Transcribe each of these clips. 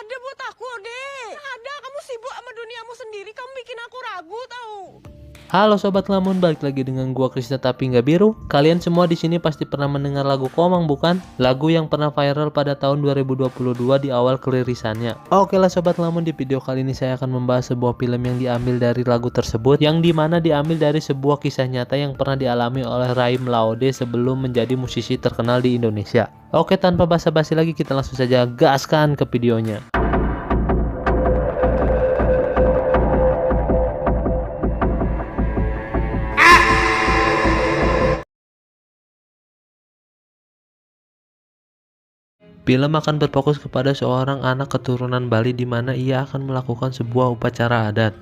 ada buat aku, Dek. Nggak ada, kamu sibuk sama duniamu sendiri. Kamu bikin aku ragu, tahu. Halo Sobat Lamun, balik lagi dengan gua Krisna tapi nggak biru. Kalian semua di sini pasti pernah mendengar lagu Komang bukan? Lagu yang pernah viral pada tahun 2022 di awal keririsannya. Oke lah Sobat Lamun, di video kali ini saya akan membahas sebuah film yang diambil dari lagu tersebut, yang dimana diambil dari sebuah kisah nyata yang pernah dialami oleh Raim Laude sebelum menjadi musisi terkenal di Indonesia. Oke, tanpa basa-basi lagi kita langsung saja gaskan ke videonya. Film akan berfokus kepada seorang anak keturunan Bali di mana ia akan melakukan sebuah upacara adat.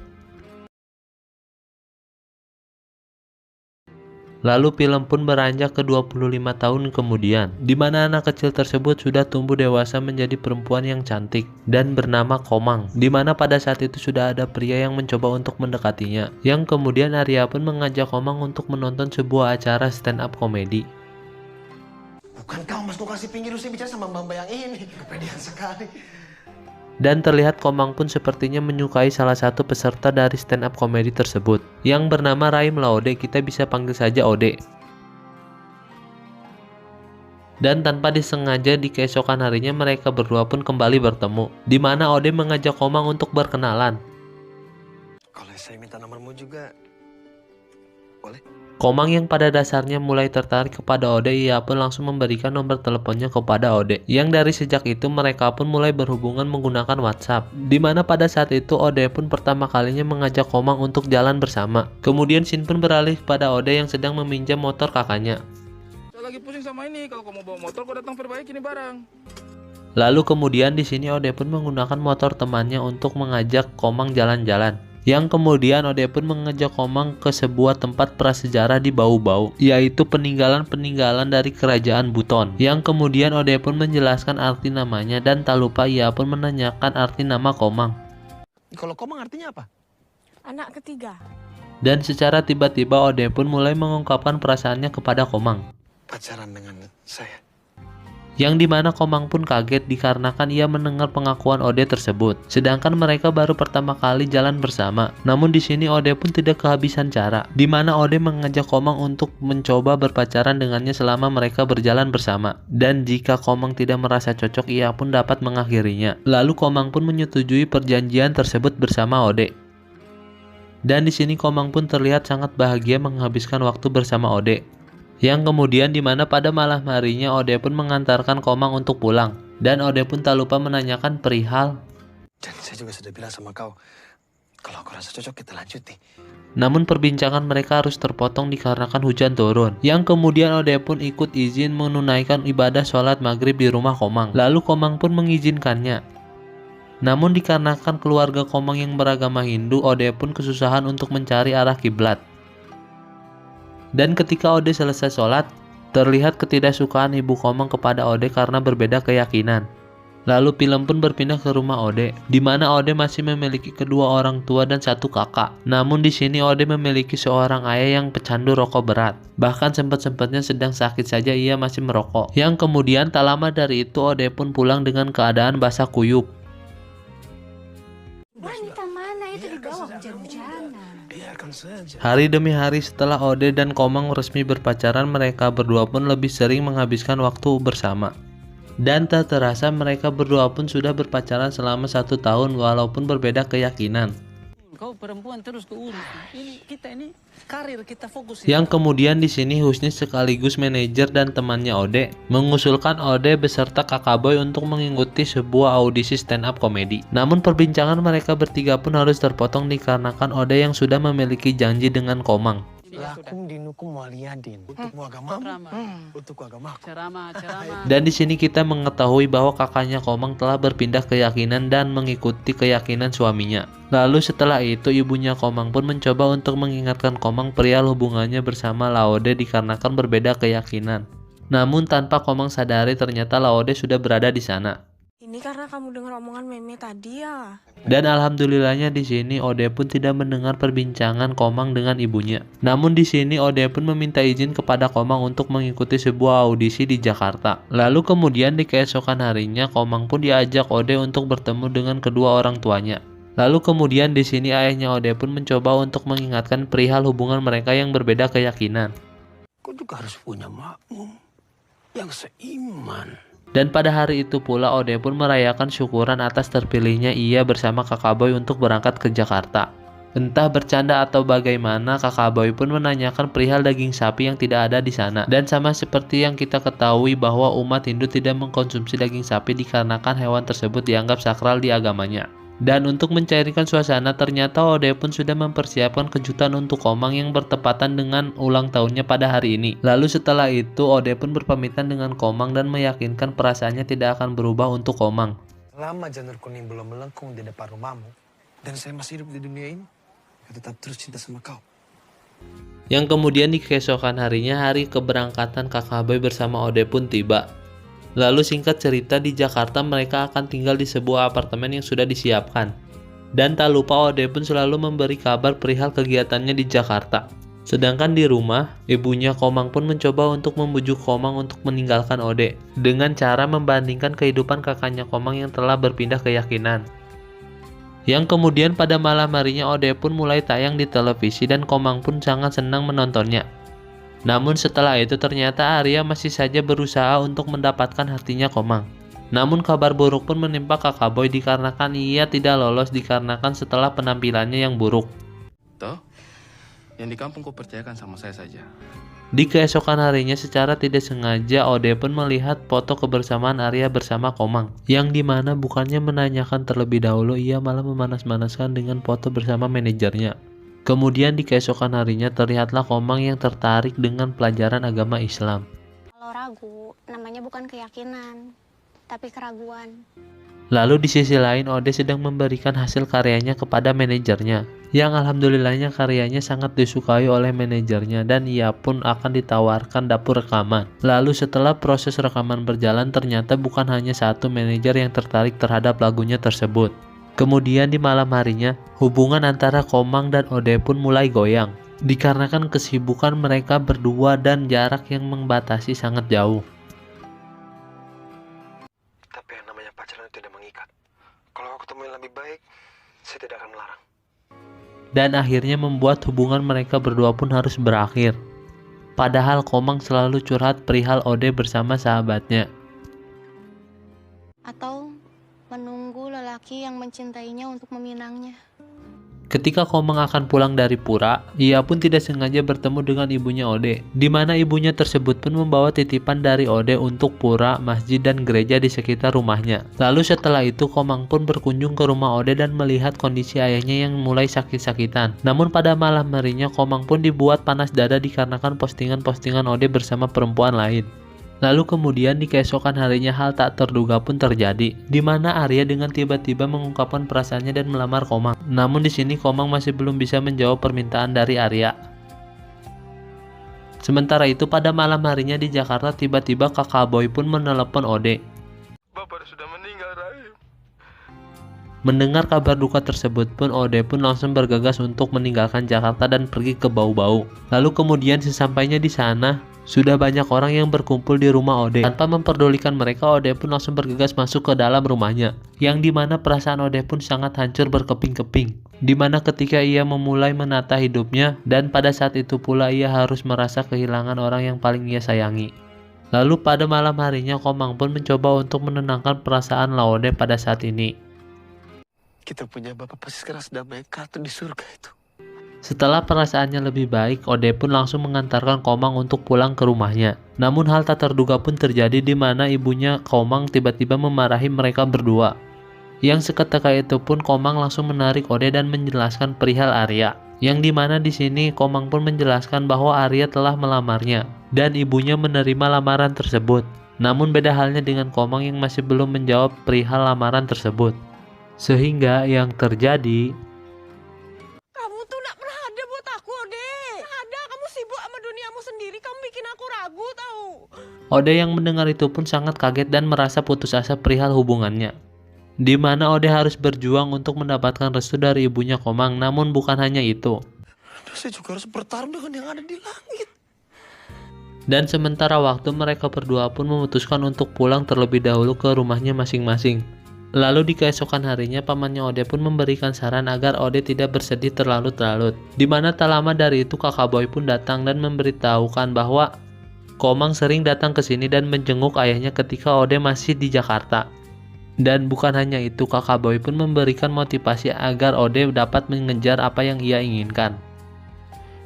Lalu film pun beranjak ke 25 tahun kemudian, di mana anak kecil tersebut sudah tumbuh dewasa menjadi perempuan yang cantik dan bernama Komang, di mana pada saat itu sudah ada pria yang mencoba untuk mendekatinya, yang kemudian Arya pun mengajak Komang untuk menonton sebuah acara stand up komedi. Bukan kau mas, kasih pinggir, saya bicara sama mbak yang ini. Kepedean sekali. Dan terlihat Komang pun sepertinya menyukai salah satu peserta dari stand up komedi tersebut, yang bernama Raim Laude, kita bisa panggil saja Ode. Dan tanpa disengaja di keesokan harinya mereka berdua pun kembali bertemu, di mana Ode mengajak Komang untuk berkenalan. Kalau saya minta nomormu juga, boleh? Komang yang pada dasarnya mulai tertarik kepada Ode, ia pun langsung memberikan nomor teleponnya kepada Ode. Yang dari sejak itu mereka pun mulai berhubungan menggunakan WhatsApp. Dimana pada saat itu Ode pun pertama kalinya mengajak Komang untuk jalan bersama. Kemudian scene pun beralih pada Ode yang sedang meminjam motor kakaknya. Saya lagi pusing sama ini, kalau kamu bawa motor kau datang perbaiki ini barang. Lalu kemudian di sini Ode pun menggunakan motor temannya untuk mengajak Komang jalan-jalan. Yang kemudian Ode pun mengajak Komang ke sebuah tempat prasejarah di Bau-Bau, yaitu peninggalan-peninggalan dari kerajaan Buton. Yang kemudian Ode pun menjelaskan arti namanya dan tak lupa ia pun menanyakan arti nama Komang. Kalau Komang artinya apa? Anak ketiga. Dan secara tiba-tiba Ode pun mulai mengungkapkan perasaannya kepada Komang. Pacaran dengan saya. Yang dimana Komang pun kaget dikarenakan ia mendengar pengakuan Ode tersebut. Sedangkan mereka baru pertama kali jalan bersama. Namun di sini Ode pun tidak kehabisan cara, dimana Ode mengajak Komang untuk mencoba berpacaran dengannya selama mereka berjalan bersama. Dan jika Komang tidak merasa cocok, ia pun dapat mengakhirinya. Lalu Komang pun menyetujui perjanjian tersebut bersama Ode. Dan di sini Komang pun terlihat sangat bahagia menghabiskan waktu bersama Ode. Yang kemudian dimana pada malam harinya Ode pun mengantarkan Komang untuk pulang. Dan Ode pun tak lupa menanyakan perihal. Dan saya juga sudah bilang sama kau, kalau kau rasa cocok kita lanjut nih. Namun perbincangan mereka harus terpotong dikarenakan hujan turun. Yang kemudian Ode pun ikut izin menunaikan ibadah sholat maghrib di rumah Komang. Lalu Komang pun mengizinkannya. Namun dikarenakan keluarga Komang yang beragama Hindu, Ode pun kesusahan untuk mencari arah kiblat. Dan ketika Ode selesai sholat, terlihat ketidaksukaan ibu Komang kepada Ode karena berbeda keyakinan. Lalu film pun berpindah ke rumah Ode, di mana Ode masih memiliki kedua orang tua dan satu kakak. Namun di sini Ode memiliki seorang ayah yang pecandu rokok berat. Bahkan sempat-sempatnya sedang sakit saja ia masih merokok. Yang kemudian tak lama dari itu Ode pun pulang dengan keadaan basah kuyup. Wanita mana itu di bawah hujan-hujanan? Biarkan saja. Hari demi hari setelah Ode dan Komang resmi berpacaran, mereka berdua pun lebih sering menghabiskan waktu bersama. Dan tak terasa mereka berdua pun sudah berpacaran selama 1 tahun walaupun berbeda keyakinan. Kau perempuan terus keurus. Ini kita ini karir kita fokus. Yang kemudian di sini Husni sekaligus manajer dan temannya Ode mengusulkan Ode beserta kakak Boy untuk mengikuti sebuah audisi stand up komedi. Namun perbincangan mereka bertiga pun harus terpotong dikarenakan Ode yang sudah memiliki janji dengan Komang. Lakum dinukum waliyadin. Untukmu agamamu, untukku agamaku. Ceramah. Dan di sini kita mengetahui bahwa kakaknya Komang telah berpindah keyakinan dan mengikuti keyakinan suaminya. Lalu setelah itu ibunya Komang pun mencoba untuk mengingatkan Komang perihal hubungannya bersama Laude dikarenakan berbeda keyakinan. Namun tanpa Komang sadari ternyata Laude sudah berada di sana. Ini karena kamu dengar omongan Meme tadi ya. Dan alhamdulillahnya di sini Ode pun tidak mendengar perbincangan Komang dengan ibunya. Namun di sini Ode pun meminta izin kepada Komang untuk mengikuti sebuah audisi di Jakarta. Lalu kemudian di keesokan harinya Komang pun diajak Ode untuk bertemu dengan kedua orang tuanya. Lalu kemudian di sini ayahnya Ode pun mencoba untuk mengingatkan perihal hubungan mereka yang berbeda keyakinan. Kau juga harus punya makmum yang seiman. Dan pada hari itu pula Ode pun merayakan syukuran atas terpilihnya ia bersama Kakak Boy untuk berangkat ke Jakarta. Entah bercanda atau bagaimana, Kakak Boy pun menanyakan perihal daging sapi yang tidak ada di sana. Dan sama seperti yang kita ketahui bahwa umat Hindu tidak mengkonsumsi daging sapi dikarenakan hewan tersebut dianggap sakral di agamanya. Dan untuk mencairkan suasana, ternyata Ode pun sudah mempersiapkan kejutan untuk Komang yang bertepatan dengan ulang tahunnya pada hari ini. Lalu setelah itu Ode pun berpamitan dengan Komang dan meyakinkan perasaannya tidak akan berubah untuk Komang. Selama janur kuning belum melengkung di depan rumahmu, dan saya masih hidup di dunia ini, saya tetap terus cinta sama kau. Yang kemudian di keesokan harinya, hari keberangkatan Kakak Boy bersama Ode pun tiba. Lalu singkat cerita, di Jakarta mereka akan tinggal di sebuah apartemen yang sudah disiapkan. Dan tak lupa Ode pun selalu memberi kabar perihal kegiatannya di Jakarta. Sedangkan di rumah, ibunya Komang pun mencoba untuk membujuk Komang untuk meninggalkan Ode dengan cara membandingkan kehidupan kakaknya Komang yang telah berpindah keyakinan. Yang kemudian pada malam harinya Ode pun mulai tayang di televisi dan Komang pun sangat senang menontonnya. Namun setelah itu ternyata Arya masih saja berusaha untuk mendapatkan hatinya Komang. Namun kabar buruk pun menimpa Kakak Boy dikarenakan ia tidak lolos dikarenakan setelah penampilannya yang buruk. Toh, yang di kampung kau percayakan sama saya saja. Di keesokan harinya secara tidak sengaja Ode pun melihat foto kebersamaan Arya bersama Komang. Yang dimana bukannya menanyakan terlebih dahulu, ia malah memanas-manaskan dengan foto bersama manajernya. Kemudian di keesokan harinya terlihatlah Komang yang tertarik dengan pelajaran agama Islam. Kalau ragu, namanya bukan keyakinan, tapi keraguan. Lalu di sisi lain Ode sedang memberikan hasil karyanya kepada manajernya. Yang alhamdulillahnya karyanya sangat disukai oleh manajernya dan ia pun akan ditawarkan dapur rekaman. Lalu setelah proses rekaman berjalan ternyata bukan hanya satu manajer yang tertarik terhadap lagunya tersebut. Kemudian di malam harinya, hubungan antara Komang dan Ode pun mulai goyang, dikarenakan kesibukan mereka berdua dan jarak yang membatasi sangat jauh. Tapi yang namanya pacaran tidak mengikat. Kalau aku ketemu yang lebih baik, saya tidak akan melarang. Dan akhirnya membuat hubungan mereka berdua pun harus berakhir. Padahal Komang selalu curhat perihal Ode bersama sahabatnya. Atau menunggu lelaki yang mencintainya untuk meminangnya. Ketika Komang akan pulang dari pura, ia pun tidak sengaja bertemu dengan ibunya Ode, di mana ibunya tersebut pun membawa titipan dari Ode untuk pura, masjid, dan gereja di sekitar rumahnya. Lalu setelah itu Komang pun berkunjung ke rumah Ode dan melihat kondisi ayahnya yang mulai sakit-sakitan. Namun pada malam harinya Komang pun dibuat panas dada dikarenakan postingan-postingan Ode bersama perempuan lain. Lalu kemudian di keesokan harinya hal tak terduga pun terjadi, di mana Arya dengan tiba-tiba mengungkapkan perasaannya dan melamar Komang. Namun di sini Komang masih belum bisa menjawab permintaan dari Arya. Sementara itu pada malam harinya di Jakarta tiba-tiba Kakak Boy pun menelepon Ode. Bapak sudah meninggal, Rahim. Mendengar kabar duka tersebut pun Ode pun langsung bergegas untuk meninggalkan Jakarta dan pergi ke Bau-Bau. Lalu kemudian sesampainya di sana, sudah banyak orang yang berkumpul di rumah Ode. Tanpa memperdulikan mereka, Ode pun langsung bergegas masuk ke dalam rumahnya. Yang dimana perasaan Ode pun sangat hancur berkeping-keping. Dimana ketika ia memulai menata hidupnya, dan pada saat itu pula ia harus merasa kehilangan orang yang paling ia sayangi. Lalu pada malam harinya Komang pun mencoba untuk menenangkan perasaan Laode pada saat ini. Kita punya bapak pasti sekarang sedang mengkatur di surga itu. Setelah perasaannya lebih baik, Ode pun langsung mengantarkan Komang untuk pulang ke rumahnya. Namun hal tak terduga pun terjadi di mana ibunya Komang tiba-tiba memarahi mereka berdua. Yang seketika itu pun Komang langsung menarik Ode dan menjelaskan perihal Arya. Yang dimana di sini Komang pun menjelaskan bahwa Arya telah melamarnya dan ibunya menerima lamaran tersebut. Namun beda halnya dengan Komang yang masih belum menjawab perihal lamaran tersebut. Sehingga yang terjadi, Kamu tuh gak pernah ada buat aku, Ode. Ada, kamu sibuk sama duniamu sendiri. Kamu bikin aku ragu, tahu. Ode yang mendengar itu pun sangat kaget dan merasa putus asa perihal hubungannya. Di mana Ode harus berjuang untuk mendapatkan restu dari ibunya Komang, namun bukan hanya itu. Saya juga harus bertarung dengan yang ada di langit. Dan sementara waktu mereka berdua pun memutuskan untuk pulang terlebih dahulu ke rumahnya masing-masing. Lalu di keesokan harinya pamannya Ode pun memberikan saran agar Ode tidak bersedih terlalu-larut. Di mana tak lama dari itu kakak boy pun datang dan memberitahukan bahwa Komang sering datang ke sini dan menjenguk ayahnya ketika Ode masih di Jakarta. Dan bukan hanya itu, kakak boy pun memberikan motivasi agar Ode dapat mengejar apa yang ia inginkan.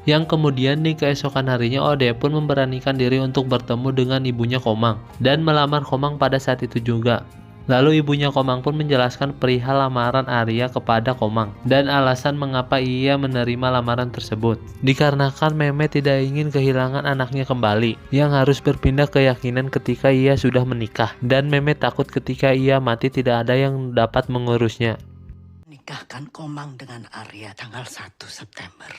Yang kemudian di keesokan harinya Ode pun memberanikan diri untuk bertemu dengan ibunya Komang dan melamar Komang pada saat itu juga. Lalu ibunya Komang pun menjelaskan perihal lamaran Arya kepada Komang dan alasan mengapa ia menerima lamaran tersebut. Dikarenakan Meme tidak ingin kehilangan anaknya kembali yang harus berpindah keyakinan ketika ia sudah menikah, dan Meme takut ketika ia mati tidak ada yang dapat mengurusnya. Nikahkan Komang dengan Arya tanggal 1 September.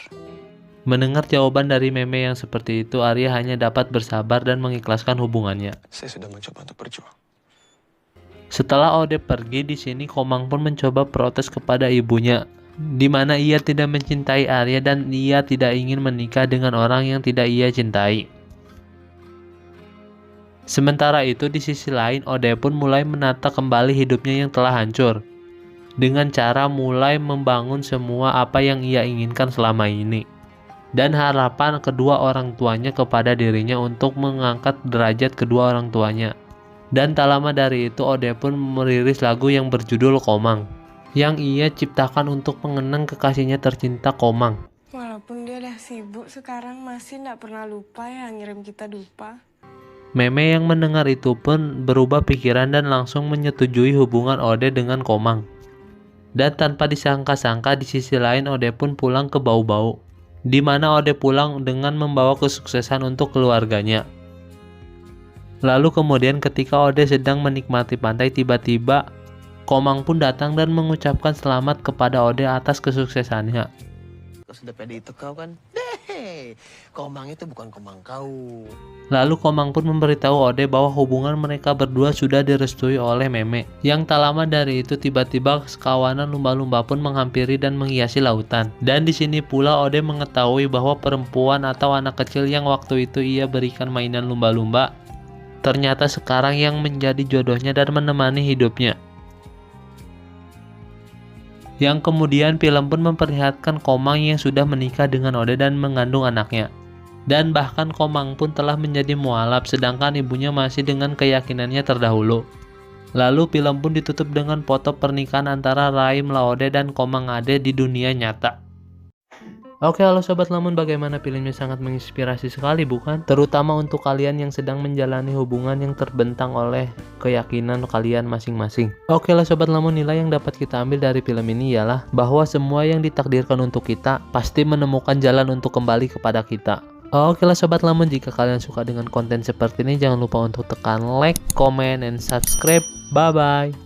Mendengar jawaban dari Meme yang seperti itu, Arya hanya dapat bersabar dan mengikhlaskan hubungannya. Saya sudah mencoba untuk berjuang. Setelah Ode pergi, di sini Komang pun mencoba protes kepada ibunya, di mana ia tidak mencintai Arya dan ia tidak ingin menikah dengan orang yang tidak ia cintai. Sementara itu di sisi lain, Ode pun mulai menata kembali hidupnya yang telah hancur dengan cara mulai membangun semua apa yang ia inginkan selama ini, dan harapan kedua orang tuanya kepada dirinya untuk mengangkat derajat kedua orang tuanya. Dan tak lama dari itu Ode pun merilis lagu yang berjudul Komang yang ia ciptakan untuk mengenang kekasihnya tercinta Komang. Walaupun dia udah sibuk sekarang masih nggak pernah lupa ya ngirim kita dupa. Meme yang mendengar itu pun berubah pikiran dan langsung menyetujui hubungan Ode dengan Komang. Dan tanpa disangka-sangka di sisi lain Ode pun pulang ke Bau-Bau, di mana Ode pulang dengan membawa kesuksesan untuk keluarganya. Lalu kemudian ketika Ode sedang menikmati pantai, tiba-tiba Komang pun datang dan mengucapkan selamat kepada Ode atas kesuksesannya. Kau sudah pede itu kau kan? Komang itu bukan Komang kau. Lalu Komang pun memberitahu Ode bahwa hubungan mereka berdua sudah direstui oleh Meme. Yang tak lama dari itu tiba-tiba sekawanan lumba-lumba pun menghampiri dan menghiasi lautan. Dan di sini pula Ode mengetahui bahwa perempuan atau anak kecil yang waktu itu ia berikan mainan lumba-lumba ternyata sekarang yang menjadi jodohnya dan menemani hidupnya. Yang kemudian film pun memperlihatkan Komang yang sudah menikah dengan Ode dan mengandung anaknya. Dan bahkan Komang pun telah menjadi mualaf sedangkan ibunya masih dengan keyakinannya terdahulu. Lalu film pun ditutup dengan foto pernikahan antara Rahim Laode dan Komang Ade di dunia nyata. Oke, halo Sobat Lamun, bagaimana filmnya sangat menginspirasi sekali bukan? Terutama untuk kalian yang sedang menjalani hubungan yang terbentang oleh keyakinan kalian masing-masing. Oke lah Sobat Lamun, nilai yang dapat kita ambil dari film ini ialah bahwa semua yang ditakdirkan untuk kita pasti menemukan jalan untuk kembali kepada kita. Oke lah Sobat Lamun, jika kalian suka dengan konten seperti ini jangan lupa untuk tekan like, comment, and subscribe. Bye bye.